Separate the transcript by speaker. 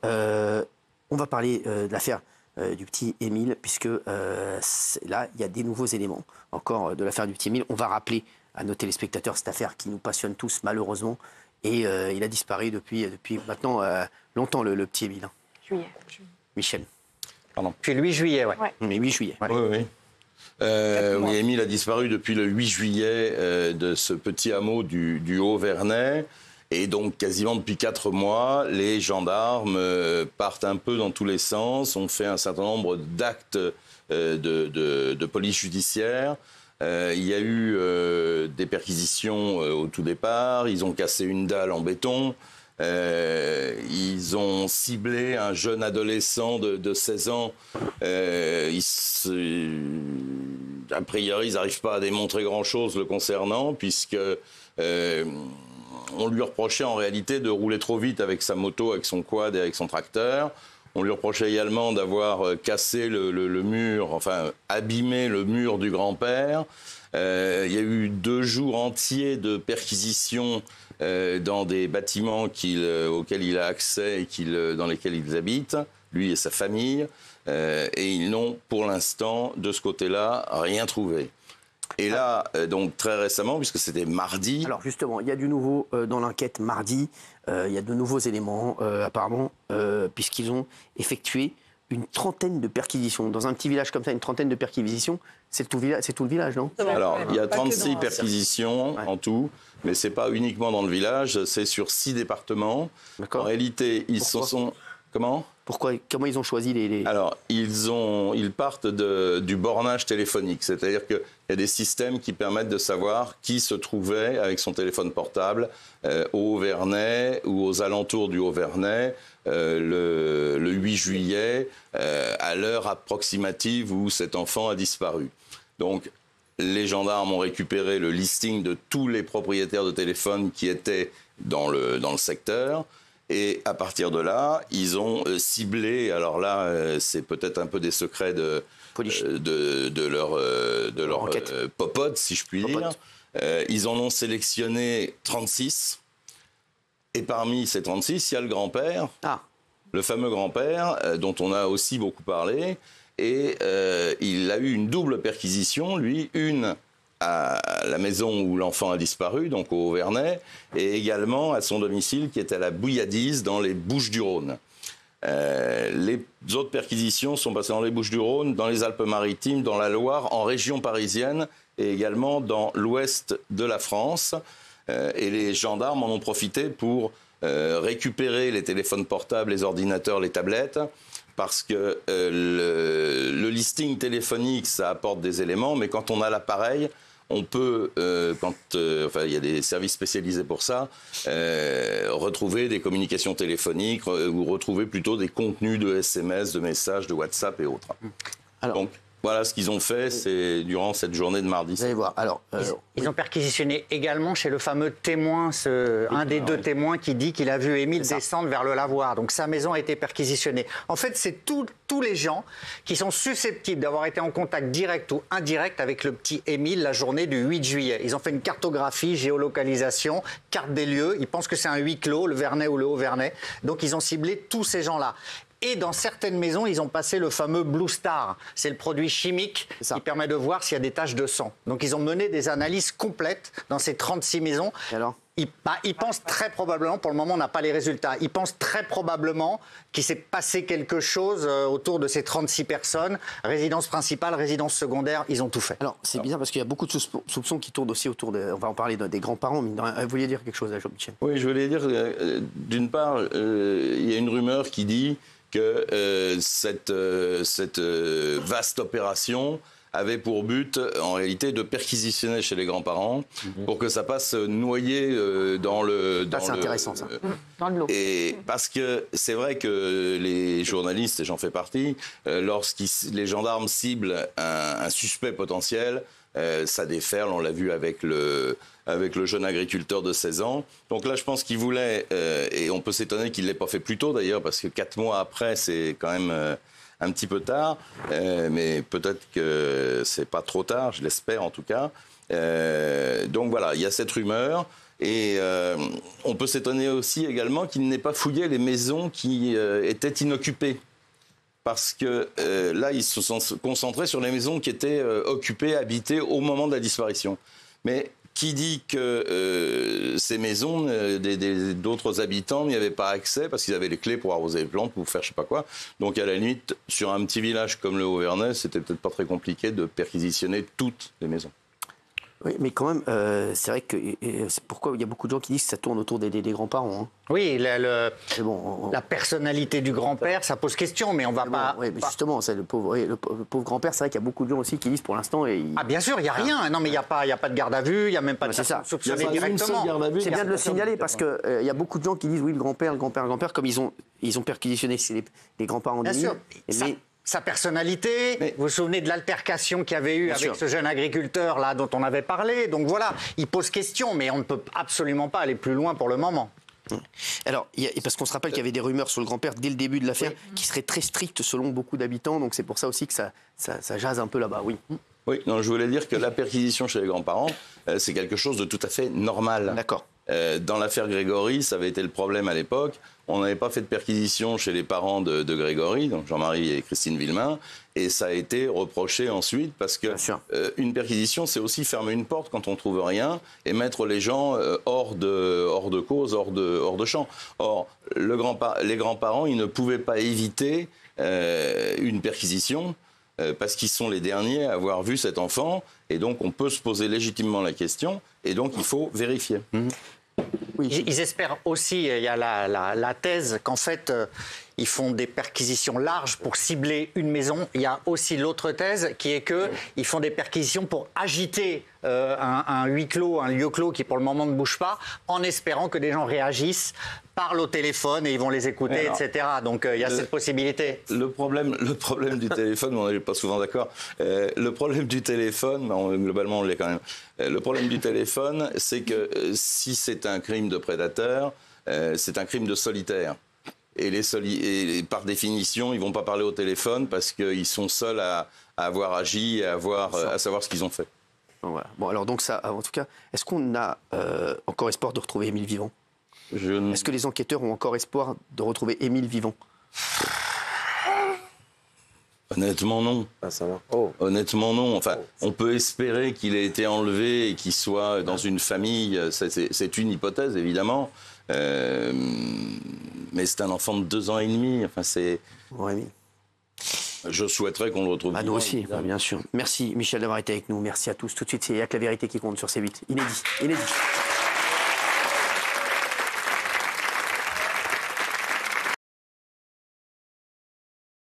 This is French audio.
Speaker 1: On va parler de l'affaire du petit Émile, puisque là, il y a des nouveaux éléments encore de l'affaire du petit Émile. On va rappeler à nos téléspectateurs cette affaire qui nous passionne tous, malheureusement. Et il a disparu depuis maintenant longtemps, le petit Émile.
Speaker 2: Juillet.
Speaker 1: Michel.
Speaker 3: Pardon. Puis le 8 juillet, ouais.
Speaker 1: Mais 8 juillet.
Speaker 3: Ouais.
Speaker 4: Oui. Oui, Émile a disparu depuis le 8 juillet de ce petit hameau du Haut-Vernay. Et donc, quasiment depuis 4 mois, les gendarmes partent un peu dans tous les sens, ont fait un certain nombre d'actes de police judiciaire. Il y a eu des perquisitions au tout départ, ils ont cassé une dalle en béton, ils ont ciblé un jeune adolescent de 16 ans. A priori, ils n'arrivent pas à démontrer grand-chose le concernant, puisque... on lui reprochait en réalité de rouler trop vite avec sa moto, avec son quad et avec son tracteur. On lui reprochait également d'avoir cassé le mur, enfin abîmé le mur du grand-père. Il y a eu 2 jours entiers de perquisitions dans des bâtiments auxquels il a accès et dans lesquels ils habitent, lui et sa famille. Et ils n'ont pour l'instant, de ce côté-là, rien trouvé. Et là, donc très récemment, puisque c'était mardi...
Speaker 1: Alors justement, il y a du nouveau dans l'enquête mardi. Il y a de nouveaux éléments, apparemment, puisqu'ils ont effectué une trentaine de perquisitions. Dans un petit village comme ça, une trentaine de perquisitions, c'est tout le village, non?
Speaker 4: Alors, il y a 36 perquisitions en tout, mais ce n'est pas uniquement dans le village, c'est sur 6 départements. En réalité, ils se sont... Comment
Speaker 1: ils ont choisi les...
Speaker 4: Alors, ils partent du bornage téléphonique. C'est-à-dire qu'il y a des systèmes qui permettent de savoir qui se trouvait avec son téléphone portable au Haut-Vernay ou aux alentours du Haut-Vernay le 8 juillet, à l'heure approximative où cet enfant a disparu. Donc, les gendarmes ont récupéré le listing de tous les propriétaires de téléphones qui étaient dans le secteur. Et à partir de là, ils ont ciblé, alors là, c'est peut-être un peu des secrets de leur popote, si je puis dire. Ils en ont sélectionné 36. Et parmi ces 36, il y a le grand-père, le fameux grand-père, dont on a aussi beaucoup parlé. Et il a eu une double perquisition, lui, une à la maison où l'enfant a disparu, donc au Haut-Vernay, et également à son domicile qui est à la Bouilladise, dans les Bouches-du-Rhône. Les autres perquisitions sont passées dans les Bouches-du-Rhône, dans les Alpes-Maritimes, dans la Loire, en région parisienne et également dans l'ouest de la France. Et les gendarmes en ont profité pour récupérer les téléphones portables, les ordinateurs, les tablettes, parce que le listing téléphonique, ça apporte des éléments, mais quand on a l'appareil, on peut, il y a des services spécialisés pour ça, retrouver des communications téléphoniques ou retrouver plutôt des contenus de SMS, de messages, de WhatsApp et autres.
Speaker 1: Alors,
Speaker 4: donc, voilà ce qu'ils ont fait durant cette journée de mardi.
Speaker 1: Vous allez voir. Alors,
Speaker 3: ils ont perquisitionné également chez le fameux témoin, un des 2 témoins qui dit qu'il a vu Émile descendre vers le lavoir. Donc sa maison a été perquisitionnée. En fait, c'est tous les gens qui sont susceptibles d'avoir été en contact direct ou indirect avec le petit Émile la journée du 8 juillet. Ils ont fait une cartographie, géolocalisation, carte des lieux. Ils pensent que c'est un huis clos, le Vernay ou le Haut-Vernay. Donc ils ont ciblé tous ces gens-là. Et dans certaines maisons, ils ont passé le fameux Blue Star. C'est le produit chimique qui permet de voir s'il y a des taches de sang. Donc ils ont mené des analyses complètes dans ces 36 maisons.
Speaker 1: Et alors ?
Speaker 3: Ils pensent très probablement, pour le moment on n'a pas les résultats, ils pensent très probablement qu'il s'est passé quelque chose autour de ces 36 personnes. Résidence principale, résidence secondaire, ils ont tout fait.
Speaker 1: Alors c'est bizarre parce qu'il y a beaucoup de soupçons qui tournent aussi autour on va en parler des grands-parents. Vous vouliez dire quelque chose, Jean-Michel?
Speaker 4: Oui, je voulais dire, d'une part, il y a une rumeur qui dit que cette vaste opération avait pour but, en réalité, de perquisitionner chez les grands-parents pour que ça passe noyé dans le...
Speaker 1: C'est intéressant, ça.
Speaker 2: Dans le lot.
Speaker 4: Et parce que c'est vrai que les journalistes, et j'en fais partie, les gendarmes ciblent un suspect potentiel, ça déferle, on l'a vu avec le jeune agriculteur de 16 ans. Donc là, je pense qu'il voulait, et on peut s'étonner qu'il ne l'ait pas fait plus tôt d'ailleurs, parce que 4 mois après, c'est quand même un petit peu tard, mais peut-être que c'est pas trop tard, je l'espère en tout cas. Donc voilà, il y a cette rumeur. Et on peut s'étonner aussi également qu'il n'ait pas fouillé les maisons qui étaient inoccupées. Parce que là, ils se sont concentrés sur les maisons qui étaient occupées, habitées au moment de la disparition. Mais qui dit que ces maisons, d'autres habitants n'y avaient pas accès parce qu'ils avaient les clés pour arroser les plantes, pour faire je sais pas quoi. Donc à la limite, sur un petit village comme le Haut-Vernay, c'était peut-être pas très compliqué de perquisitionner toutes les maisons.
Speaker 1: Oui, mais quand même, c'est vrai que c'est pourquoi il y a beaucoup de gens qui disent que ça tourne autour des grands-parents. Hein.
Speaker 3: Oui, la personnalité du grand-père, ça pose question, mais on va pas...
Speaker 1: Oui, mais justement, c'est le pauvre grand-père, c'est vrai qu'il y a beaucoup de gens aussi qui disent pour l'instant...
Speaker 3: Ah bien sûr, il n'y a rien. Non, mais il n'y a pas de garde à vue, il n'y a même pas de soupçonné directement.
Speaker 1: C'est bien de le signaler parce qu'il y a beaucoup de gens qui disent oui, le grand-père, comme ils ont perquisitionné les grands-parents
Speaker 3: bien sûr. Sa personnalité, vous vous souvenez de l'altercation qu'il y avait eu avec ce jeune agriculteur là dont on avait parlé. Donc voilà, il pose question, mais on ne peut absolument pas aller plus loin pour le moment.
Speaker 1: Alors, parce qu'on se rappelle qu'il y avait des rumeurs sur le grand-père dès le début de l'affaire qui seraient très strictes selon beaucoup d'habitants, donc c'est pour ça aussi que ça jase un peu là-bas, oui.
Speaker 4: Oui, non, je voulais dire que la perquisition chez les grands-parents, c'est quelque chose de tout à fait normal.
Speaker 1: D'accord.
Speaker 4: Dans l'affaire Grégory, ça avait été le problème à l'époque. On n'avait pas fait de perquisition chez les parents de Grégory, donc Jean-Marie et Christine Villemain, et ça a été reproché ensuite parce que une perquisition, c'est aussi fermer une porte quand on trouve rien et mettre les gens hors de cause, hors de champ. Or, les grands-parents, ils ne pouvaient pas éviter une perquisition parce qu'ils sont les derniers à avoir vu cet enfant, et donc on peut se poser légitimement la question, et donc il faut vérifier.
Speaker 3: Oui. Ils espèrent aussi, il y a la thèse qu'en fait, ils font des perquisitions larges pour cibler une maison. Il y a aussi l'autre thèse qui est qu'ils font des perquisitions pour agiter un huis clos, un lieu clos qui pour le moment ne bouge pas, en espérant que des gens réagissent, parlent au téléphone et ils vont les écouter, etc. Donc il y a cette possibilité.
Speaker 4: Le problème du téléphone, on n'est pas souvent d'accord, le problème du téléphone, globalement on l'est quand même, le problème du téléphone, c'est que si c'est un crime de prédateur, c'est un crime de solitaire. Et par définition, ils ne vont pas parler au téléphone parce qu'ils sont seuls à avoir agi et à savoir ce qu'ils ont fait.
Speaker 1: Voilà. Bon, alors donc ça, en tout cas, est-ce qu'on a encore espoir de retrouver Émile vivant ? Est-ce que les enquêteurs ont encore espoir de retrouver Émile vivant ?
Speaker 4: Honnêtement, non.
Speaker 2: Ah, ça va.
Speaker 4: Honnêtement, non. Enfin, on peut espérer qu'il ait été enlevé et qu'il soit dans une famille. C'est une hypothèse, évidemment. Mais c'est un enfant de 2 ans et demi. Enfin, c'est...
Speaker 1: Oui.
Speaker 4: Je souhaiterais qu'on le retrouve.
Speaker 1: Nous aussi, bien sûr. Merci Michel d'avoir été avec nous. Merci à tous. Tout de suite, c'est Y'a que la vérité qui compte sur C8. Inédit.